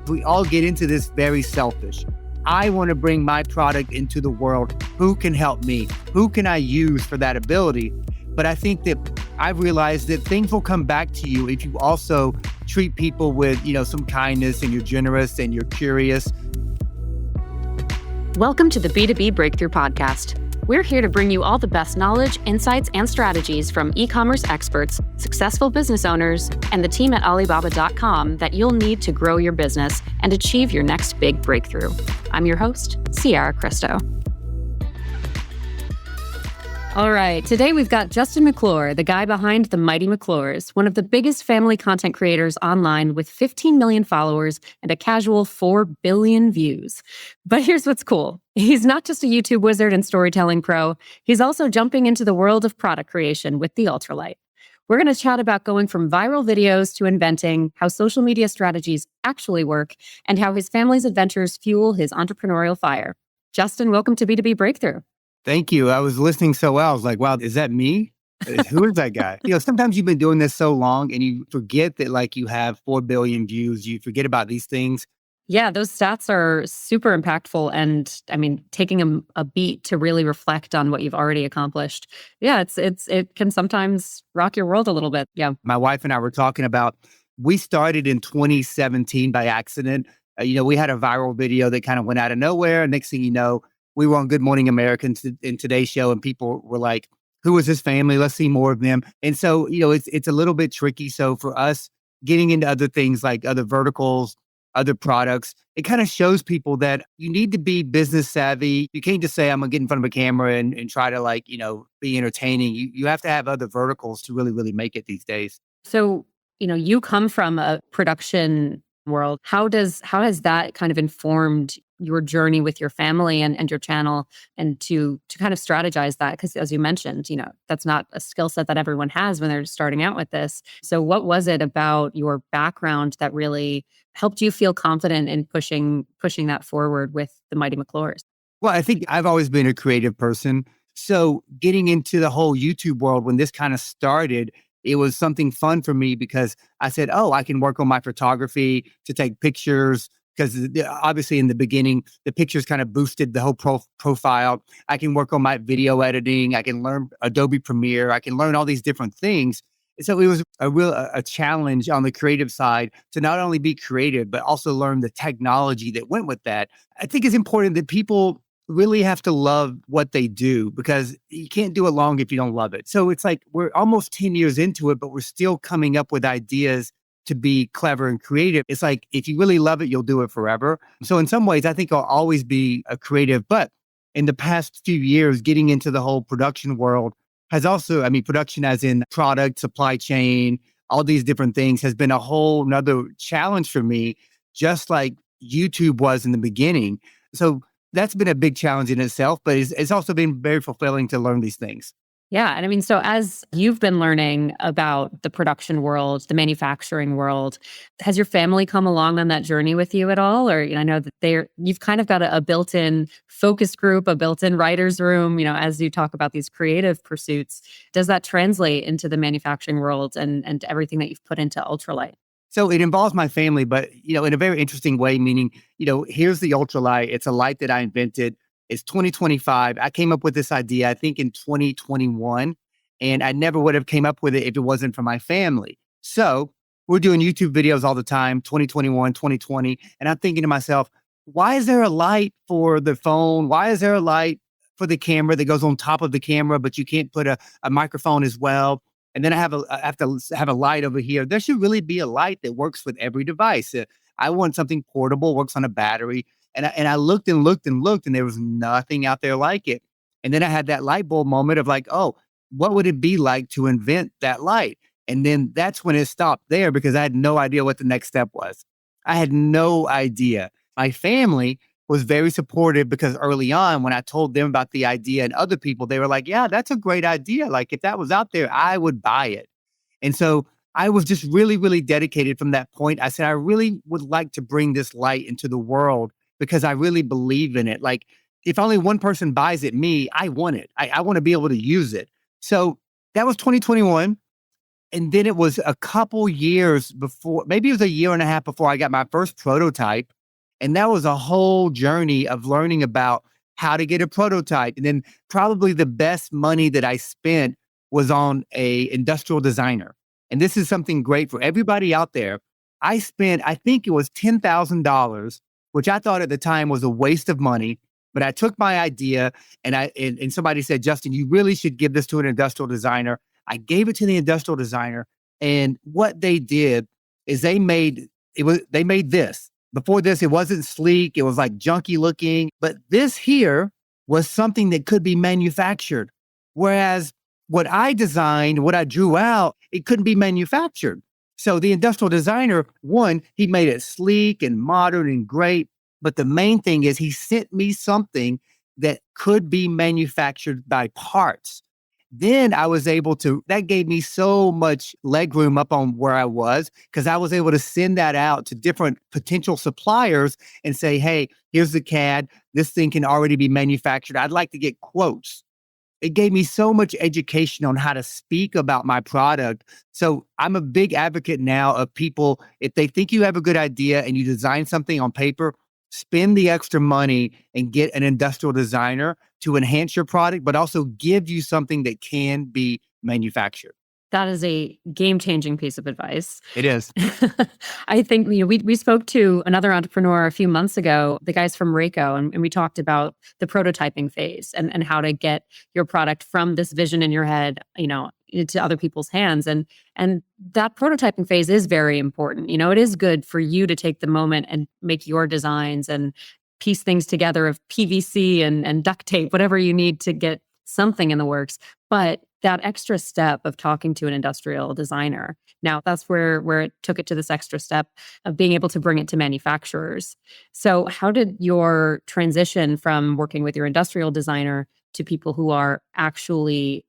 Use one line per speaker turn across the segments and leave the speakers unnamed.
We all get into this very selfish. I want to bring my product into the world. Who can help me? Who can I use for that ability? But I think that I've realized that things will come back to you if you also treat people with, some kindness, and you're generous and you're curious.
Welcome to the B2B Breakthrough Podcast. We're here to bring you all the best knowledge, insights, and strategies from e-commerce experts, successful business owners, and the team at Alibaba.com that you'll need to grow your business and achieve your next big breakthrough. I'm your host, Sierra Cristo. All right, today we've got Justin McClure, the guy behind the Mighty McClures, one of the biggest family content creators online with 15 million followers and a casual 4 billion views. But here's what's cool. He's not just a YouTube wizard and storytelling pro. He's also jumping into the world of product creation with the Ultralight. We're going to chat about going from viral videos to inventing, how social media strategies actually work, and how his family's adventures fuel his entrepreneurial fire. Justin, welcome to B2B Breakthrough.
Thank you. I was listening so well. I was like, wow, is that me? Who is that guy? Sometimes you've been doing this so long and you forget that you have 4 billion views. You forget about these things.
Yeah, those stats are super impactful. And I mean, taking a beat to really reflect on what you've already accomplished. Yeah, it can sometimes rock your world a little bit. Yeah.
My wife and I were talking about, we started in 2017 by accident. We had a viral video that kind of went out of nowhere. Next thing you know, we were on Good Morning America in today's show, and people were like, who is this family? Let's see more of them. And so, it's a little bit tricky. So for us, getting into other things like other verticals, other products, it kind of shows people that you need to be business savvy. You can't just say, I'm going to get in front of a camera and try to be entertaining. You have to have other verticals to really, really make it these days.
So, you come from a production world. How has that kind of informed your journey with your family and your channel, and to kind of strategize that? Because as you mentioned, that's not a skill set that everyone has when they're starting out with this. So what was it about your background that really helped you feel confident in pushing that forward with the Mighty McClures?
Well, I think I've always been a creative person. So getting into the whole YouTube world, when this kind of started, it was something fun for me because I said, I can work on my photography to take pictures. Because obviously in the beginning, the pictures kind of boosted the whole profile. I can work on my video editing. I can learn Adobe Premiere. I can learn all these different things. So it was a challenge on the creative side to not only be creative, but also learn the technology that went with that. I think it's important that people really have to love what they do, because you can't do it long if you don't love it. So it's like we're almost 10 years into it, but we're still coming up with ideas to be clever and creative. It's like, if you really love it, you'll do it forever. So in some ways, I think I'll always be a creative. But in the past few years, getting into the whole production world has also, production as in product, supply chain, all these different things has been a whole nother challenge for me, just like YouTube was in the beginning. So that's been a big challenge in itself, but it's also been very fulfilling to learn these things.
Yeah. And so as you've been learning about the production world, the manufacturing world, has your family come along on that journey with you at all? Or, I know that you've kind of got a built-in focus group, a built-in writer's room, as you talk about these creative pursuits. Does that translate into the manufacturing world and everything that you've put into Ultralight?
So it involves my family, but, in a very interesting way, meaning, here's the Ultralight. It's a light that I invented. It's 2025. I came up with this idea, I think, in 2021, and I never would have came up with it if it wasn't for my family. So we're doing YouTube videos all the time, 2021, 2020, and I'm thinking to myself, why is there a light for the phone? Why is there a light for the camera that goes on top of the camera, but you can't put a microphone as well? And then I have to have a light over here. There should really be a light that works with every device. I want something portable, works on a battery. And I looked and looked and looked, and there was nothing out there like it. And then I had that light bulb moment of like, what would it be like to invent that light? And then that's when it stopped there, because I had no idea what the next step was. I had no idea. My family was very supportive, because early on, when I told them about the idea and other people, they were like, yeah, that's a great idea. Like, if that was out there, I would buy it. And so I was just really, really dedicated from that point. I said, I really would like to bring this light into the world, because I really believe in it. Like, if only one person buys it, me, I want it. I want to be able to use it. So that was 2021. And then it was a couple years before, maybe it was a year and a half before I got my first prototype. And that was a whole journey of learning about how to get a prototype. And then probably the best money that I spent was on a industrial designer. And this is something great for everybody out there. I spent, I think it was $10,000, which I thought at the time was a waste of money. But I took my idea and somebody said, Justin, you really should give this to an industrial designer. I gave it to the industrial designer, and what they did is they made this. Before this, it wasn't sleek. It was like junky looking, but this here was something that could be manufactured. Whereas what I designed, what I drew out, it couldn't be manufactured. So the industrial designer, one, he made it sleek and modern and great. But the main thing is he sent me something that could be manufactured by parts. Then I was able to, that gave me so much leg room up on where I was, because I was able to send that out to different potential suppliers and say, hey, here's the CAD. This thing can already be manufactured. I'd like to get quotes. It gave me so much education on how to speak about my product. So I'm a big advocate now of people, if they think you have a good idea and you design something on paper, spend the extra money and get an industrial designer to enhance your product, but also give you something that can be manufactured.
That is a game-changing piece of advice.
It is.
I think we spoke to another entrepreneur a few months ago, the guys from Rayco, and we talked about the prototyping phase and how to get your product from this vision in your head, into other people's hands. And that prototyping phase is very important. It is good for you to take the moment and make your designs and piece things together of PVC and duct tape, whatever you need to get something in the works. But that extra step of talking to an industrial designer, now that's where it took it to this extra step of being able to bring it to manufacturers. So how did your transition from working with your industrial designer to people who are actually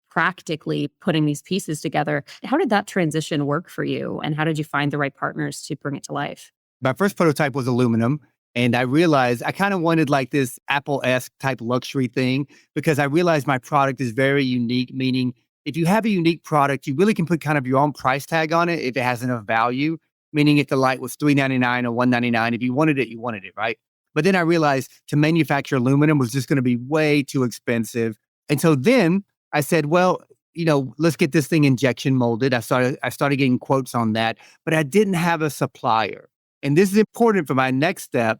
practically putting these pieces together, how did that transition work for you? And how did you find the right partners to bring it to life?
My first prototype was aluminum. And I realized I kind of wanted like this Apple-esque type luxury thing, because I realized my product is very unique, meaning if you have a unique product, you really can put kind of your own price tag on it if it has enough value, meaning if the light was $3.99 or $1.99, if you wanted it, right? But then I realized to manufacture aluminum was just going to be way too expensive. And so then I said, well, let's get this thing injection molded. I started getting quotes on that, but I didn't have a supplier. And this is important for my next step,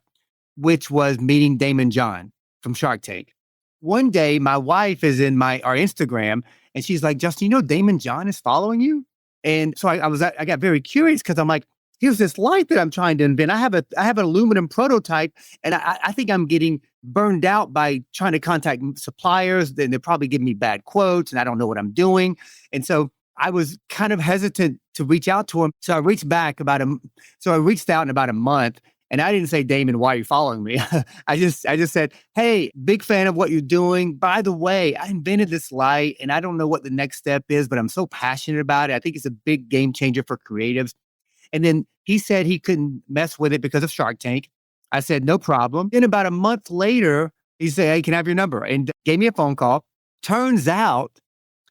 which was meeting Daymond John from Shark Tank. One day, my wife is in our Instagram, and she's like, Justin, Daymond John is following you? And so I got very curious, because I'm like, here's this light that I'm trying to invent. I have an aluminum prototype, and I think I'm getting burned out by trying to contact suppliers. Then they're probably giving me bad quotes, and I don't know what I'm doing. And so I was kind of hesitant to reach out to him. So I reached out in about a month, and I didn't say, Daymond, why are you following me? I just said, hey, big fan of what you're doing. By the way, I invented this light, and I don't know what the next step is, but I'm so passionate about it. I think it's a big game changer for creatives. And then he said he couldn't mess with it because of Shark Tank. I said, no problem. Then about a month later, he said, hey, can I have your number? And gave me a phone call. Turns out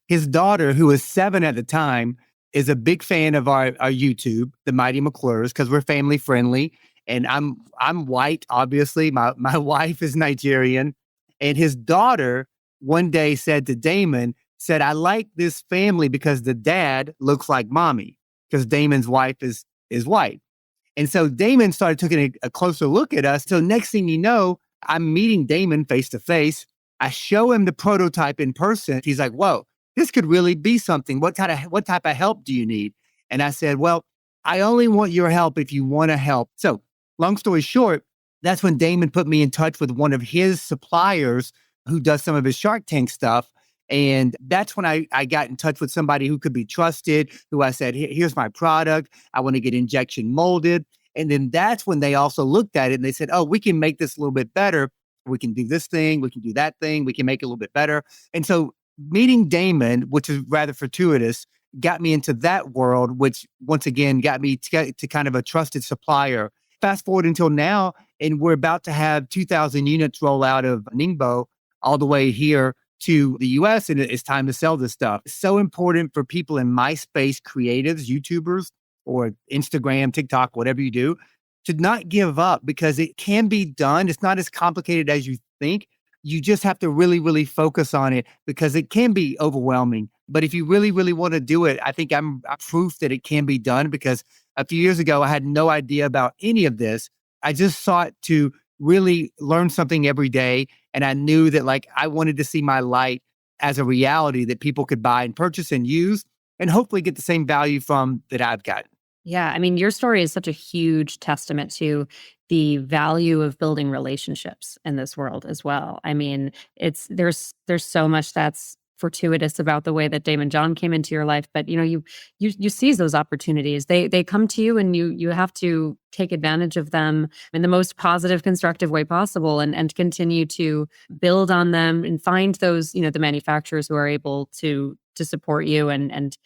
his daughter, who was 7 at the time, is a big fan of our YouTube, the Mighty McClures, because we're family friendly. And I'm white, obviously. My wife is Nigerian. And his daughter one day said to Daymond, I like this family because the dad looks like mommy, because Daymond's wife is white. And so Daymond started taking a closer look at us. So next thing you know, I'm meeting Daymond face to face. I show him the prototype in person. He's like, whoa, this could really be something. What type of help do you need? And I said, well, I only want your help if you want to help. So long story short, that's when Daymond put me in touch with one of his suppliers who does some of his Shark Tank stuff. And that's when I got in touch with somebody who could be trusted, who I said, here's my product. I want to get injection molded. And then that's when they also looked at it and they said, oh, we can make this a little bit better. We can do this thing. We can do that thing. We can make it a little bit better. And so meeting Daymond, which is rather fortuitous, got me into that world, which once again got me to kind of a trusted supplier. Fast forward until now, and we're about to have 2,000 units roll out of Ningbo all the way here to the US and it's time to sell this stuff. It's so important for people in my space, creatives, YouTubers, or Instagram, TikTok, whatever you do, to not give up because it can be done. It's not as complicated as you think. You just have to really, really focus on it because it can be overwhelming. But if you really, really want to do it, I think I'm proof that it can be done because a few years ago, I had no idea about any of this. I just sought to really learn something every day. And I knew that like I wanted to see my light as a reality that people could buy and purchase and use and hopefully get the same value from that I've got.
Yeah, I mean, your story is such a huge testament to the value of building relationships in this world as well. I mean, there's so much that's fortuitous about the way that Damon John came into your life, but you seize those opportunities. They come to you, and you have to take advantage of them in the most positive, constructive way possible, and continue to build on them and find those the manufacturers who are able to support you and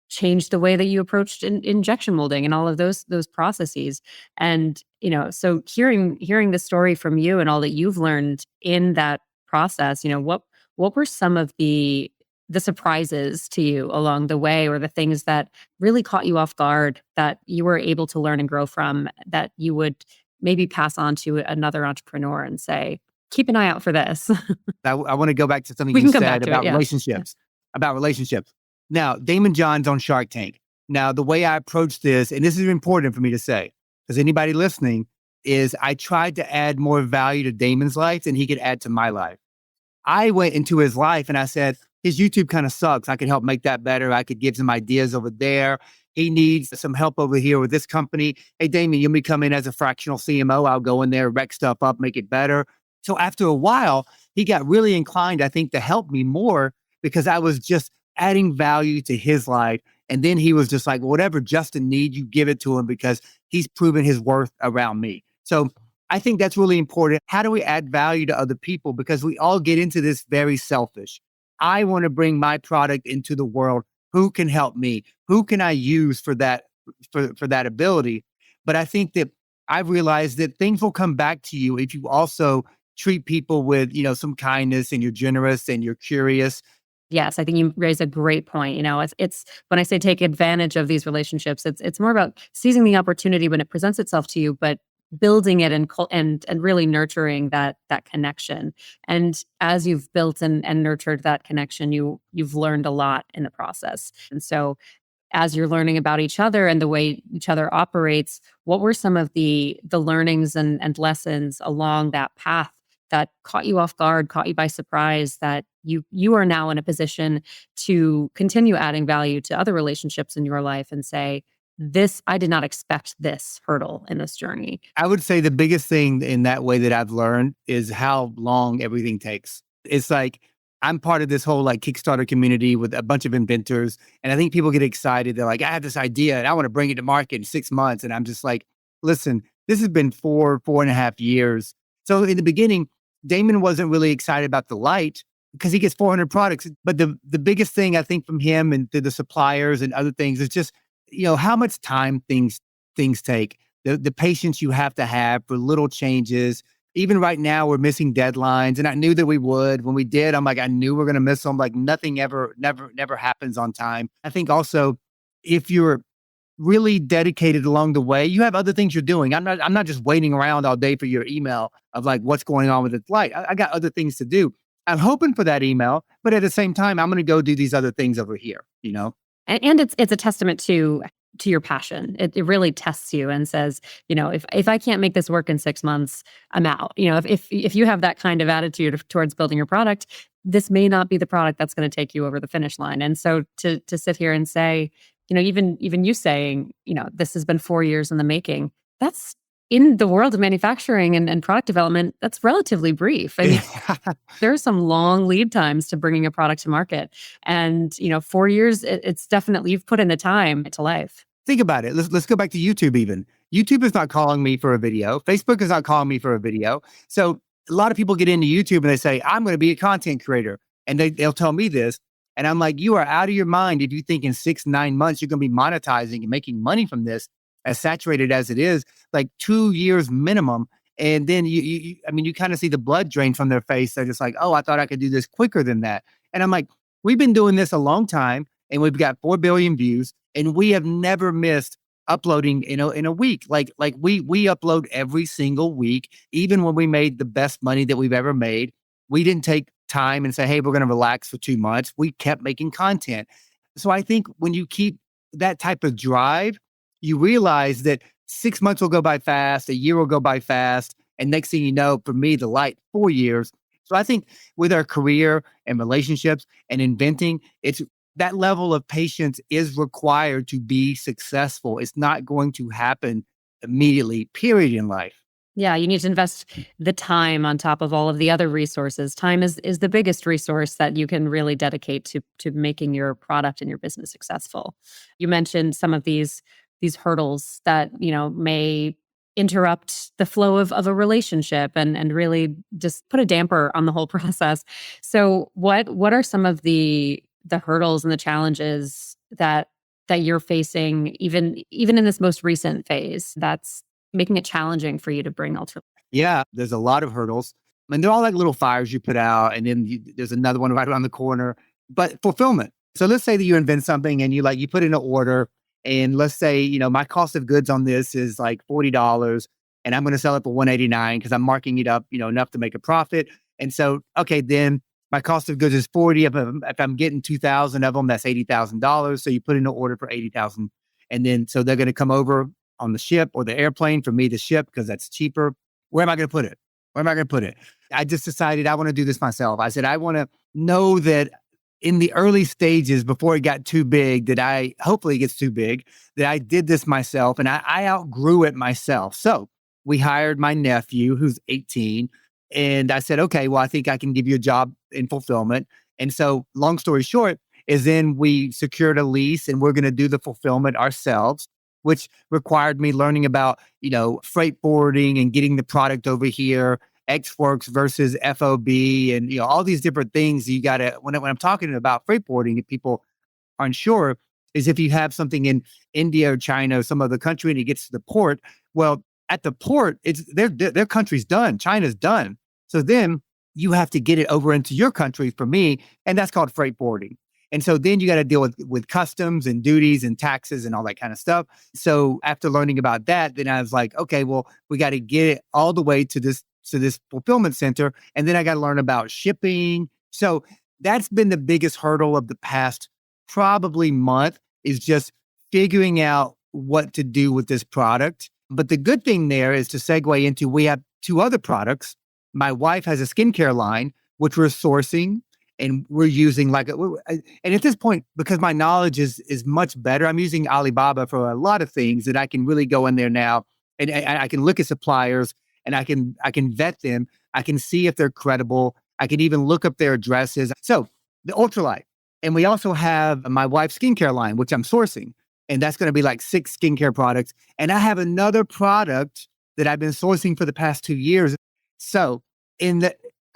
change the way that you approached injection molding and all of those processes. And so hearing the story from you and all that you've learned in that process, what were some of the surprises to you along the way, or the things that really caught you off guard that you were able to learn and grow from, that you would maybe pass on to another entrepreneur and say, keep an eye out for this?
I want to go back to something
We
you
can come back
said
to
about
it, yeah.
relationships, about relationships. Now, Damon John's on Shark Tank. Now, the way I approach this, and this is important for me to say, because anybody listening, is I tried to add more value to Damon's life than he could add to my life. I went into his life and I said, his YouTube kind of sucks. I could help make that better. I could give some ideas over there. He needs some help over here with this company. Hey, Damon, you'll be coming as a fractional CMO. I'll go in there, wreck stuff up, make it better. So after a while, he got really inclined, I think, to help me more because I was just adding value to his life. And then he was just like, whatever Justin needs, you give it to him because he's proven his worth around me. So I think that's really important. How do we add value to other people? Because we all get into this very selfish. I want to bring my product into the world. Who can help me? Who can I use for that, for that ability? But I think that I've realized that things will come back to you if you also treat people with, some kindness, and you're generous and you're curious.
Yes, I think you raise a great point. It's when I say take advantage of these relationships, it's more about seizing the opportunity when it presents itself to you, but building it and really nurturing that connection. And as you've built and nurtured that connection, you've learned a lot in the process. And so as you're learning about each other and the way each other operates, what were some of the learnings and lessons along that path that caught you off guard, caught you by surprise, that you are now in a position to continue adding value to other relationships in your life and say, I did not expect this hurdle in this journey?
I would say the biggest thing in that way that I've learned is how long everything takes. It's like, I'm part of this whole like Kickstarter community with a bunch of inventors. And I think people get excited. They're like, I have this idea and I want to bring it to market in 6 months. And I'm just like, listen, this has been 4.5 years. So in the beginning, Damon wasn't really excited about the light because he gets 400 products. But the biggest thing I think from him and to the suppliers and other things is just, how much time things take, the patience you have to have for little changes. Even right now, we're missing deadlines. And I knew that we would. When we did, I'm like, I knew we're going to miss them. Like nothing never happens on time. I think also, if you're really dedicated along the way, you have other things you're doing. I'm not just waiting around all day for your email of like, what's going on with the light. I got other things to do. I'm hoping for that email, but at the same time, I'm going to go do these other things over here,
And it's a testament to your passion. It really tests you and says, if I can't make this work in 6 months, I'm out. If you have that kind of attitude towards building your product, this may not be the product that's going to take you over the finish line. And so to sit here and say, even you saying, this has been 4 years in the making, that's in the world of manufacturing and product development, that's relatively brief. I mean, there are some long lead times to bringing a product to market. And, 4 years, it's definitely, you've put in the time to life.
Think about it. Let's go back to YouTube even. YouTube is not calling me for a video. Facebook is not calling me for a video. So a lot of people get into YouTube and they say, I'm going to be a content creator. And they'll tell me this. And I'm like, you are out of your mind if you think in 6-9 months you're going to be monetizing and making money from this, as saturated as it is, like 2 years minimum. And then I mean, you kind of see the blood drain from their face. They're just like, oh, I thought I could do this quicker than that. And I'm like, we've been doing this a long time and we've got 4 billion views and we have never missed uploading in a week. Like we upload every single week, even when we made the best money that we've ever made. We didn't take time and say, hey, we're going to relax for 2 months. We kept making content. So I think when you keep that type of drive, you realize that 6 months will go by fast, a year will go by fast. And next thing you know, for me, the light, 4 years. So I think with our career and relationships and inventing, it's that level of patience is required to be successful. It's not going to happen immediately, period, in life.
Yeah, you need to invest the time on top of all of the other resources. Time is the biggest resource that you can really dedicate to making your product and your business successful. You mentioned some of these hurdles that, may interrupt the flow of a relationship and really just put a damper on the whole process. So what are some of the hurdles and the challenges that you're facing even in this most recent phase that's making it challenging for you to bring alternative?
Yeah, there's a lot of hurdles. And they're all like little fires you put out. And then there's another one right around the corner. But fulfillment. So let's say that you invent something and you put in an order. And let's say, my cost of goods on this is like $40 and I'm going to sell it for 189 because I'm marking it up, enough to make a profit. And so, okay, then my cost of goods is 40. If I'm getting 2,000 of them, that's $80,000. So you put in an order for 80,000. And then, so they're going to come over on the ship or the airplane for me to ship because that's cheaper. Where am I going to put it? Where am I going to put it? I just decided I want to do this myself. I said, I want to know that in the early stages before it got too big, hopefully it gets too big, that I did this myself and I outgrew it myself. So we hired my nephew who's 18 and I said, okay, well, I think I can give you a job in fulfillment. And so long story short is then we secured a lease and we're going to do the fulfillment ourselves, which required me learning about, freight forwarding and getting the product over here, X Works versus FOB, and all these different things. You got to when I'm talking about freight forwarding, if people aren't sure, is if you have something in India or China or some other country and it gets to the port. Well, at the port, it's their country's done, China's done. So then you have to get it over into your country for me, and that's called freight forwarding. And so then you got to deal with customs and duties and taxes and all that kind of stuff. So after learning about that, then I was like, okay, well, we got to get it all the way to this fulfillment center. And then I got to learn about shipping. So that's been the biggest hurdle of the past probably month, is just figuring out what to do with this product. But the good thing there is to segue into, we have 2 other products. My wife has a skincare line, which we're sourcing. And we're using and at this point, because my knowledge is much better, I'm using Alibaba for a lot of things that I can really go in there now and I can look at suppliers and I can vet them. I can see if they're credible. I can even look up their addresses. So the ultralight. And we also have my wife's skincare line, which I'm sourcing. And that's going to be like 6 skincare products. And I have another product that I've been sourcing for the past 2 years. So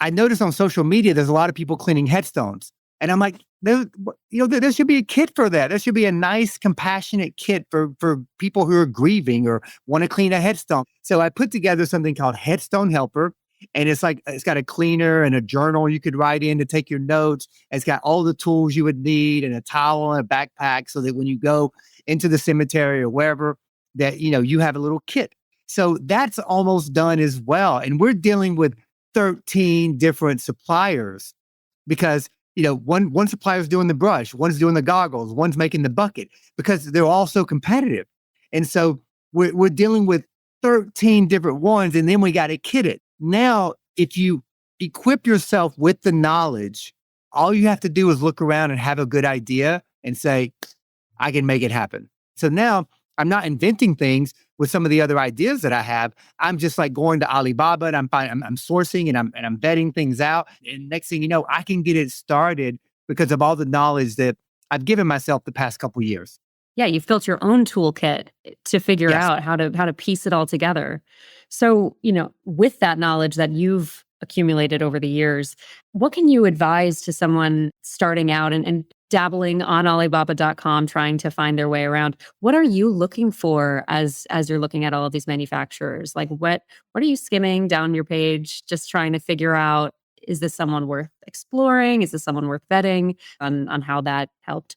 I noticed on social media, there's a lot of people cleaning headstones. And I'm like, there should be a kit for that. There should be a nice, compassionate kit for people who are grieving or want to clean a headstone. So I put together something called Headstone Helper. And it's got a cleaner and a journal you could write in to take your notes. It's got all the tools you would need and a towel and a backpack so that when you go into the cemetery or wherever, that, you have a little kit. So that's almost done as well. And we're dealing with 13 different suppliers because, one supplier's doing the brush, one's doing the goggles, one's making the bucket, because they're all so competitive. And so we're dealing with 13 different ones, and then we got to kit it. Now, if you equip yourself with the knowledge, all you have to do is look around and have a good idea and say, I can make it happen. So now I'm not inventing things with some of the other ideas that I have. I'm just like going to Alibaba and I'm sourcing and I'm vetting things out. And next thing you know, I can get it started because of all the knowledge that I've given myself the past couple of years.
Yeah, you've built your own toolkit to figure
Yes.
out how to piece it all together. So, with that knowledge that you've accumulated over the years, what can you advise to someone starting out and dabbling on Alibaba.com, trying to find their way around. What are you looking for as you're looking at all of these manufacturers? Like what are you skimming down your page, just trying to figure out, is this someone worth exploring? Is this someone worth vetting on how that helped?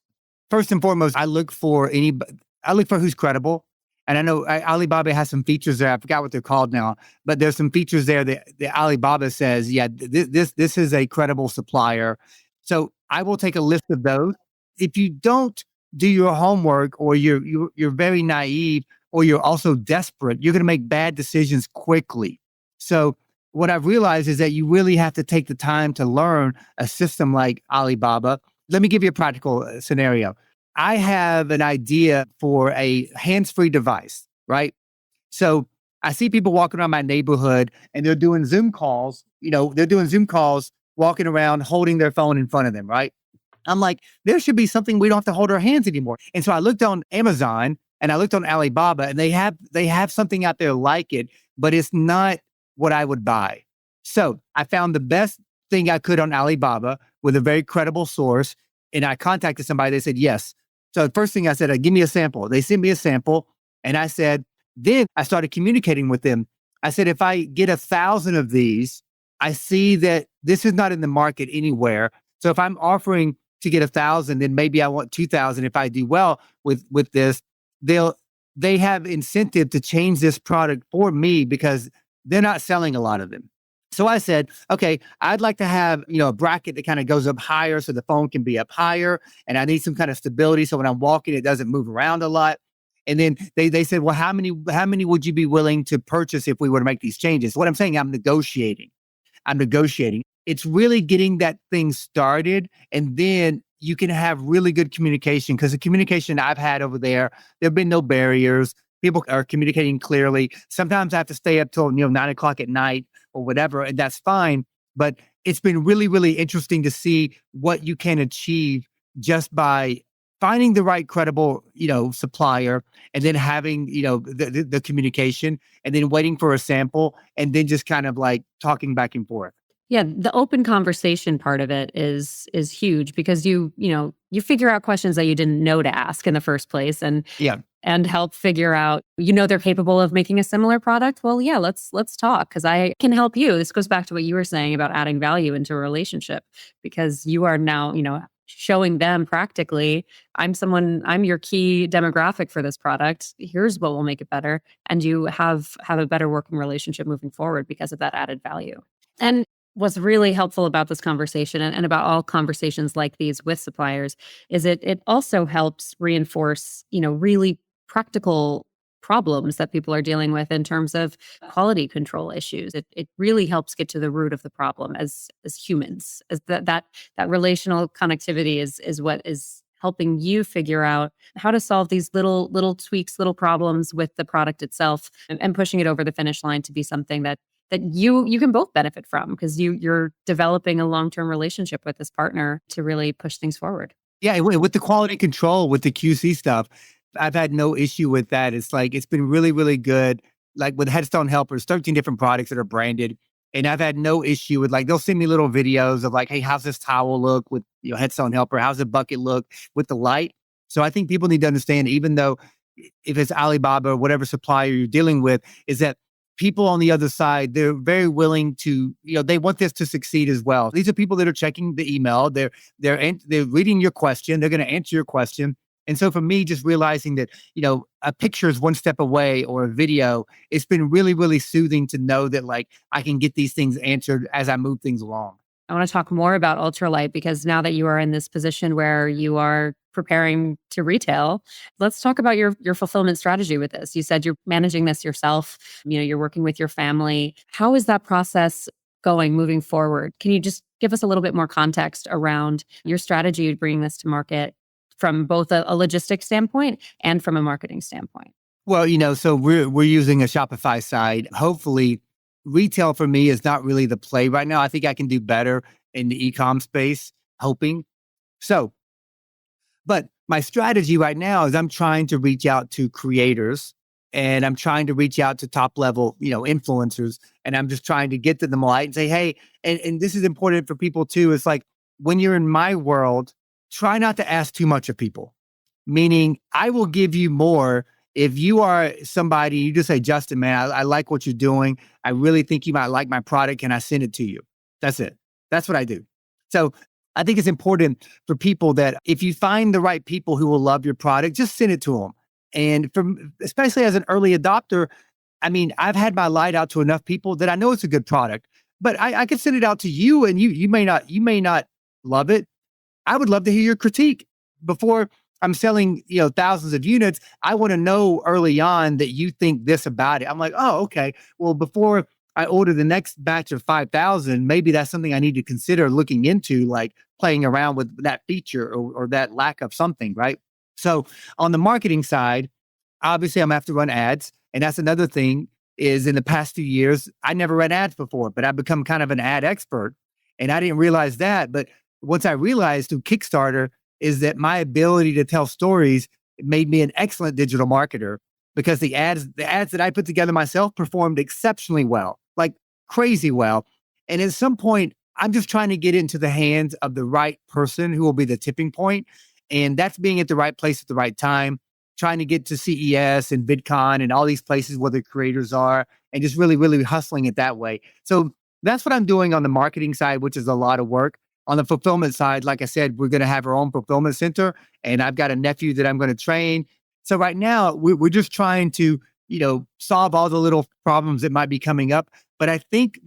First and foremost, I look for who's credible. And I know Alibaba has some features there. I forgot what they're called now, but there's some features there that Alibaba says, yeah, this is a credible supplier. So I will take a list of those. If you don't do your homework, or you're very naive, or you're also desperate, you're going to make bad decisions quickly. So what I've realized is that you really have to take the time to learn a system like Alibaba. Let me give you a practical scenario. I have an idea for a hands-free device, right? So I see people walking around my neighborhood and they're doing Zoom calls, walking around holding their phone in front of them, right? I'm like, there should be something we don't have to hold our hands anymore. And so I looked on Amazon and I looked on Alibaba, and they have something out there like it, but it's not what I would buy. So I found the best thing I could on Alibaba with a very credible source. And I contacted somebody. They said, yes. So the first thing I said, give me a sample. They sent me a sample. And I said, then I started communicating with them. I said, if I get 1,000 of these, I see that this is not in the market anywhere. So if I'm offering to get 1,000, then maybe I want 2,000. If I do well with this, they have incentive to change this product for me because they're not selling a lot of them. So I said, okay, I'd like to have, a bracket that kind of goes up higher so the phone can be up higher. And I need some kind of stability so when I'm walking, it doesn't move around a lot. And then they said, well, how many would you be willing to purchase if we were to make these changes? What I'm saying, I'm negotiating. It's really getting that thing started. And then you can have really good communication, because the communication I've had over there have been no barriers. People are communicating clearly. Sometimes I have to stay up till 9:00 at night or whatever, and that's fine. But it's been really, really interesting to see what you can achieve just by finding the right credible, supplier, and then having, the communication, and then waiting for a sample, and then just kind of like talking back and forth.
Yeah, the open conversation part of it is huge, because you figure out questions that you didn't know to ask in the first place, and
Yeah.
and help figure out, they're capable of making a similar product. Well, yeah, let's talk, because I can help you. This goes back to what you were saying about adding value into a relationship, because you are now, showing them practically, I'm your key demographic for this product. Here's what will make it better. And you have a better working relationship moving forward because of that added value. And what's really helpful about this conversation, and about all conversations like these with suppliers, is it also helps reinforce, really practical problems that people are dealing with in terms of quality control issues. It really helps get to the root of the problem as humans, as that relational connectivity is what is helping you figure out how to solve these little tweaks, little problems with the product itself, and pushing it over the finish line to be something that you can both benefit from, because you're developing a long-term relationship with this partner to really push things forward.
Yeah, with the quality control, with the QC stuff, I've had no issue with that. It's like, it's been really, really good. Like with Headstone Helpers, 13 different products that are branded. And I've had no issue with, like, they'll send me little videos of like, hey, how's this towel look with Headstone Helper? How's the bucket look with the light? So I think people need to understand, even though if it's Alibaba or whatever supplier you're dealing with, is that people on the other side, they're very willing to, they want this to succeed as well. These are people that are checking the email. They're reading your question. They're going to answer your question. And so for me, just realizing that, a picture is one step away, or a video, it's been really, really soothing to know that, like, I can get these things answered as I move things along.
I want to talk more about ultralight, because now that you are in this position where you are preparing to retail, let's talk about your fulfillment strategy with this. You said you're managing this yourself, you're working with your family. How is that process going moving forward? Can you just give us a little bit more context around your strategy of bringing this to market from both a logistics standpoint and from a marketing standpoint?
Well, so we're using a Shopify side. Hopefully, retail for me is not really the play right now. I think I can do better in the e-com space, hoping. So, but my strategy right now is I'm trying to reach out to creators, and I'm trying to reach out to top level, influencers. And I'm just trying to get to them light and say, hey, and this is important for people too. It's like, when you're in my world, try not to ask too much of people, meaning I will give you more. If you are somebody, you just say, Justin, man, I like what you're doing. I really think you might like my product. Can I send it to you? That's it. That's what I do. So I think it's important for people that if you find the right people who will love your product, just send it to them. And especially as an early adopter, I mean, I've had my light out to enough people that I know it's a good product, but I could send it out to you and you may not love it. I would love to hear your critique before I'm selling, thousands of units. I want to know early on that you think this about it. I'm like, oh, okay. Well, before I order the next batch of 5,000, maybe that's something I need to consider looking into, like playing around with that feature or that lack of something, right? So on the marketing side, obviously I'm gonna have to run ads. And that's another thing is in the past 2 years, I never ran ads before, but I've become kind of an ad expert. And I didn't realize that. But once I realized through Kickstarter is that my ability to tell stories made me an excellent digital marketer because the ads that I put together myself performed exceptionally well, like crazy well. And at some point, I'm just trying to get into the hands of the right person who will be the tipping point. And that's being at the right place at the right time, trying to get to CES and VidCon and all these places where the creators are and just really, really hustling it that way. So that's what I'm doing on the marketing side, which is a lot of work. On the fulfillment side, like I said, we're going to have our own fulfillment center, and I've got a nephew that I'm going to train. So right now, we're just trying to, solve all the little problems that might be coming up. But I think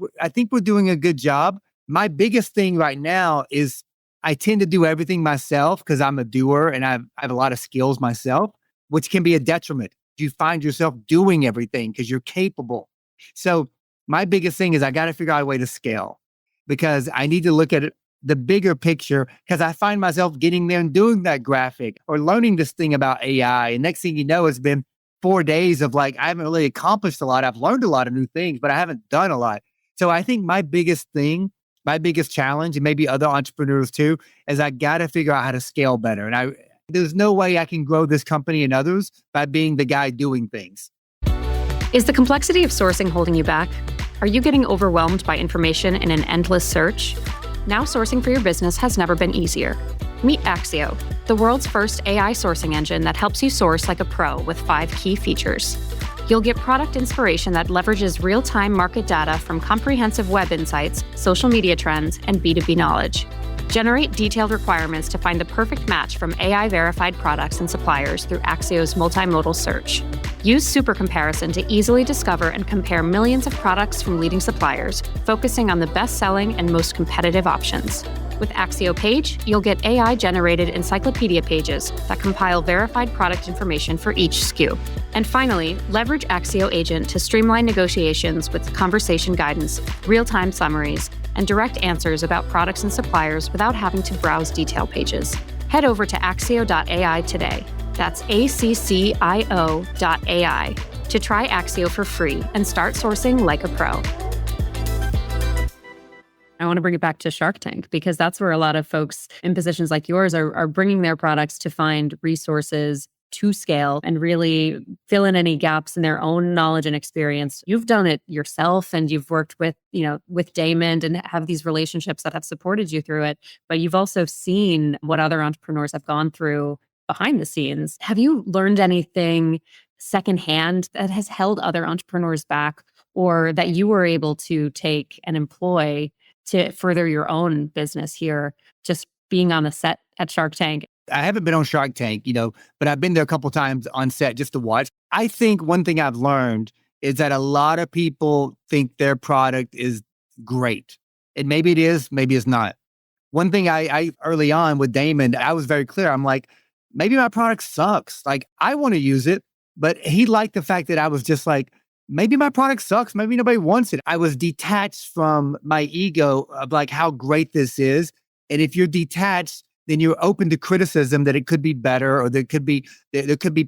we're doing a good job. My biggest thing right now is I tend to do everything myself because I'm a doer and I have a lot of skills myself, which can be a detriment. You find yourself doing everything because you're capable. So my biggest thing is I got to figure out a way to scale because I need to look at it the bigger picture because I find myself getting there and doing that graphic or learning this thing about AI. And next thing you know, it's been 4 days of like, I haven't really accomplished a lot. I've learned a lot of new things, but I haven't done a lot. So I think my biggest challenge, and maybe other entrepreneurs too, is I got to figure out how to scale better. And there's no way I can grow this company and others by being the guy doing things.
Is the complexity of sourcing holding you back? Are you getting overwhelmed by information in an endless search? Now sourcing for your business has never been easier. Meet Axio, the world's first AI sourcing engine that helps you source like a pro with 5 key features. You'll get product inspiration that leverages real-time market data from comprehensive web insights, social media trends, and B2B knowledge. Generate detailed requirements to find the perfect match from AI-verified products and suppliers through Axio's multimodal search. Use Super Comparison to easily discover and compare millions of products from leading suppliers, focusing on the best-selling and most competitive options. With Axio Page, you'll get AI-generated encyclopedia pages that compile verified product information for each SKU. And finally, leverage Axio Agent to streamline negotiations with conversation guidance, real-time summaries, and direct answers about products and suppliers without having to browse detail pages. Head over to axio.ai today. That's ACCIO.ai to try Axio for free and start sourcing like a pro. I want to bring it back to Shark Tank because that's where a lot of folks in positions like yours are bringing their products to find resources to scale and really fill in any gaps in their own knowledge and experience. You've done it yourself and you've worked with Damon and have these relationships that have supported you through it. But you've also seen what other entrepreneurs have gone through behind the scenes. Have you learned anything secondhand that has held other entrepreneurs back or that you were able to take and employ to further your own business here, just being on the set at Shark Tank?
I haven't been on Shark Tank, but I've been there a couple of times on set just to watch. I think one thing I've learned is that a lot of people think their product is great. And maybe it is, maybe it's not. One thing I early on with Damon, I was very clear. I'm like, maybe my product sucks. Like, I want to use it, but he liked the fact that I was just like, maybe my product sucks. Maybe nobody wants it. I was detached from my ego of like how great this is. And if you're detached, then you're open to criticism that it could be better or there could be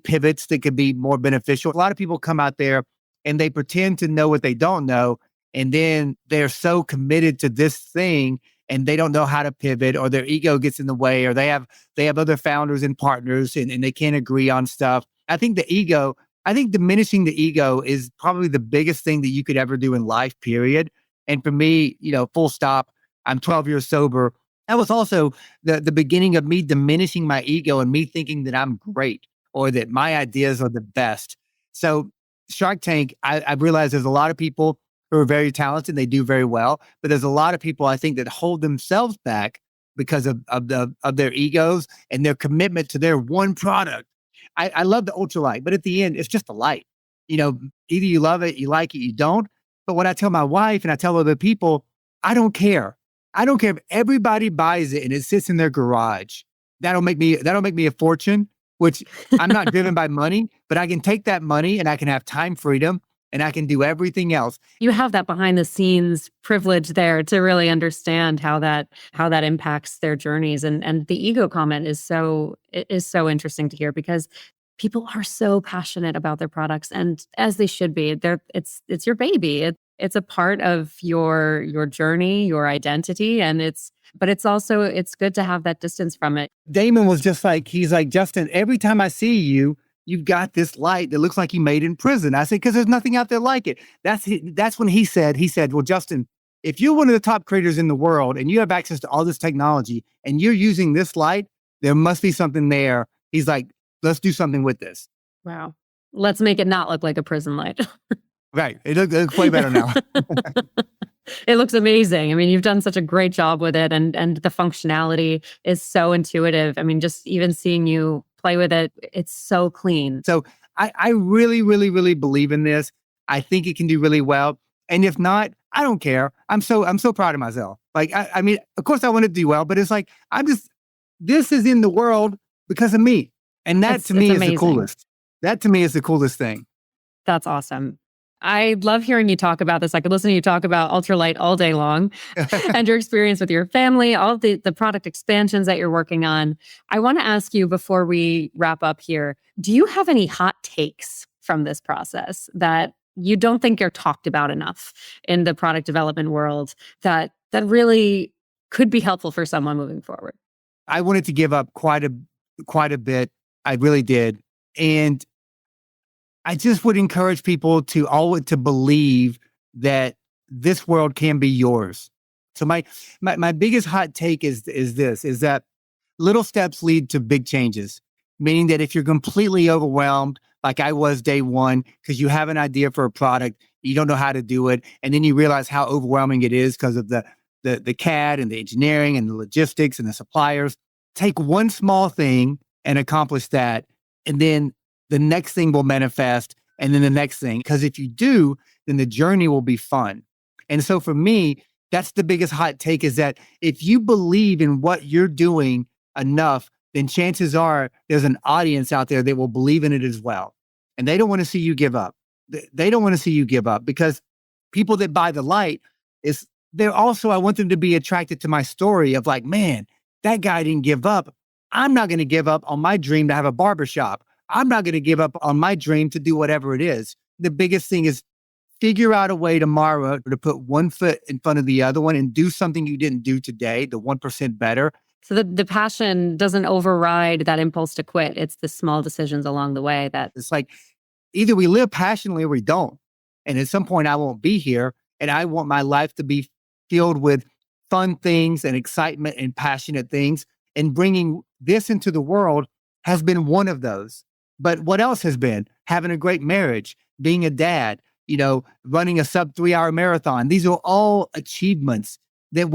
pivots that could be more beneficial. A lot of people come out there and they pretend to know what they don't know. And then they're so committed to this thing and they don't know how to pivot or their ego gets in the way or they have other founders and partners and they can't agree on stuff. I think diminishing the ego is probably the biggest thing that you could ever do in life, period. And for me, full stop, I'm 12 years sober. That was also the beginning of me diminishing my ego and me thinking that I'm great or that my ideas are the best. So Shark Tank, I realized there's a lot of people who are very talented, they do very well, but there's a lot of people I think that hold themselves back because of their egos and their commitment to their one product. I love the ultralight, but at the end, it's just a light. Either you love it, you like it, you don't. But when I tell my wife and I tell other people, I don't care. I don't care if everybody buys it and it sits in their garage. That'll make me a fortune, which I'm not driven by money, but I can take that money and I can have time freedom and I can do everything else.
You have that behind the scenes privilege there to really understand how that impacts their journeys. And the ego comment is so interesting to hear because people are so passionate about their products, and as they should be. It's your baby. It's a part of your journey, your identity, and but it's also it's good to have that distance from it.
Damon was just like, he's like, Justin, every time I see you, you've got this light that looks like you made in prison. I said, because there's nothing out there like it. That's when he said, well, Justin, if you're one of the top creators in the world and you have access to all this technology and you're using this light, there must be something there. He's like, let's do something with this.
Wow. Let's make it not look like a prison light.
Right. It looks way better now.
It looks amazing. I mean, you've done such a great job with it, and the functionality is so intuitive. I mean, just even seeing you play with it, it's so clean.
So I really, really, really believe in this. I think it can do really well. And if not, I don't care. I'm so proud of myself. Like, I mean, of course I want to do well, but it's like, this is in the world because of me. And that to me is the coolest. That to me is the coolest thing.
That's awesome. I love hearing you talk about this. I could listen to you talk about ultralight all day long and your experience with your family, all the product expansions that you're working on. I want to ask you before we wrap up here, do you have any hot takes from this process that you don't think are talked about enough in the product development world that really could be helpful for someone moving forward?
I wanted to give up quite a bit. I really did. And I just would encourage people to believe that this world can be yours. So my biggest hot take is that little steps lead to big changes, meaning that if you're completely overwhelmed, like I was day one, because you have an idea for a product, you don't know how to do it, and then you realize how overwhelming it is because of the CAD and the engineering and the logistics and the suppliers. Take one small thing and accomplish that, and then the next thing will manifest, and then the next thing. Because if you do, then the journey will be fun. And so for me, that's the biggest hot take, is that if you believe in what you're doing enough, then chances are there's an audience out there that will believe in it as well. And they don't want to see you give up. They don't want to see you give up, because people that buy the light, I want them to be attracted to my story of like, man, that guy didn't give up. I'm not going to give up on my dream to have a barbershop. I'm not going to give up on my dream to do whatever it is. The biggest thing is figure out a way tomorrow to put one foot in front of the other one and do something you didn't do today, the 1% better.
So the passion doesn't override that impulse to quit. It's the small decisions along the way that...
It's like either we live passionately or we don't. And at some point I won't be here, and I want my life to be filled with fun things and excitement and passionate things. And bringing this into the world has been one of those. But what else has been? Having a great marriage, being a dad, running a sub 3-hour marathon. These are all achievements that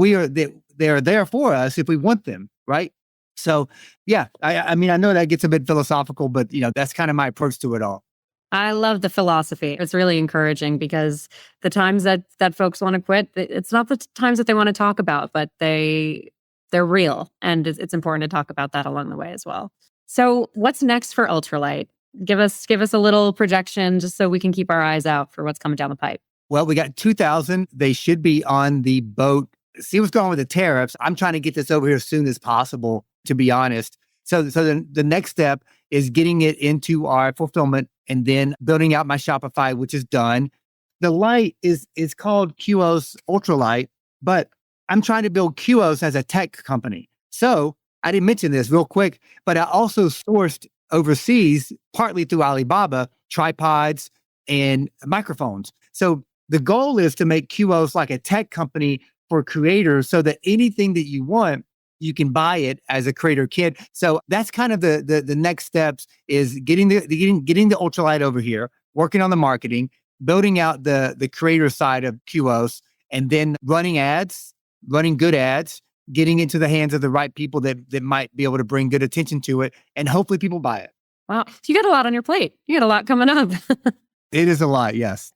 they're there for us if we want them, right? So yeah, I mean, I know that gets a bit philosophical, but that's kind of my approach to it all.
I love the philosophy. It's really encouraging, because the times that folks want to quit, it's not the times that they want to talk about, but they're real. And it's important to talk about that along the way as well. So what's next for Ultralight? Give us a little projection just so we can keep our eyes out for what's coming down the pipe.
Well, we got 2,000. They should be on the boat. See what's going on with the tariffs. I'm trying to get this over here as soon as possible, to be honest. So the next step is getting it into our fulfillment and then building out my Shopify, which is done. The light is called QOS Ultralight, but I'm trying to build QOS as a tech company. So I didn't mention this real quick, but I also sourced overseas, partly through Alibaba, tripods and microphones. So the goal is to make QOS like a tech company for creators, so that anything that you want, you can buy it as a creator kit. So that's kind of the next steps is getting the ultralight over here, working on the marketing, building out the creator side of QOS, and then running ads, running good ads, getting into the hands of the right people that might be able to bring good attention to it, and hopefully people buy it.
Wow. You got a lot on your plate. You got a lot coming up.
It is a lot, yes.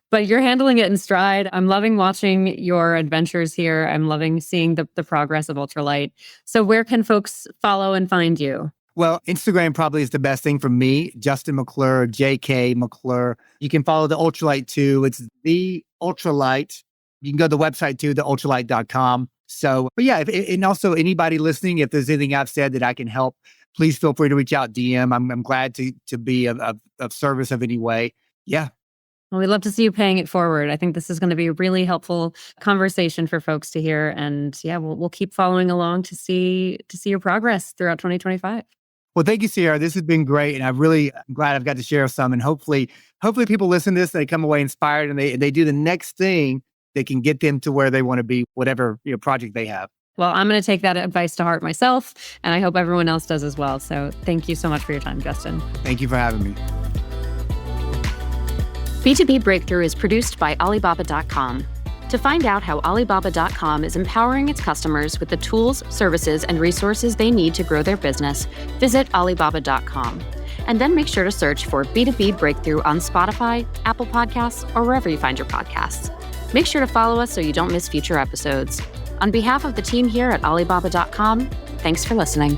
But you're handling it in stride. I'm loving watching your adventures here. I'm loving seeing the progress of Ultralight. So where can folks follow and find you?
Well, Instagram probably is the best thing for me. Justin McClure, JK McClure. You can follow the Ultralight too. It's the Ultralight. You can go to the website too, theultralight.com. So, but yeah, and also anybody listening, if there's anything I've said that I can help, please feel free to reach out, DM. I'm glad to be of service of any way. Yeah.
Well, we'd love to see you paying it forward. I think this is going to be a really helpful conversation for folks to hear. And yeah, we'll keep following along to see your progress throughout 2025.
Well, thank you, Sierra. This has been great. And I'm glad I've got to share some. And hopefully people listen to this, they come away inspired, and they do the next thing that can get them to where they want to be, whatever project they have.
Well, I'm going to take that advice to heart myself, and I hope everyone else does as well. So thank you so much for your time, Justin.
Thank you for having me.
B2B Breakthrough is produced by Alibaba.com. To find out how Alibaba.com is empowering its customers with the tools, services, and resources they need to grow their business, visit Alibaba.com. And then make sure to search for B2B Breakthrough on Spotify, Apple Podcasts, or wherever you find your podcasts. Make sure to follow us so you don't miss future episodes. On behalf of the team here at Alibaba.com, thanks for listening.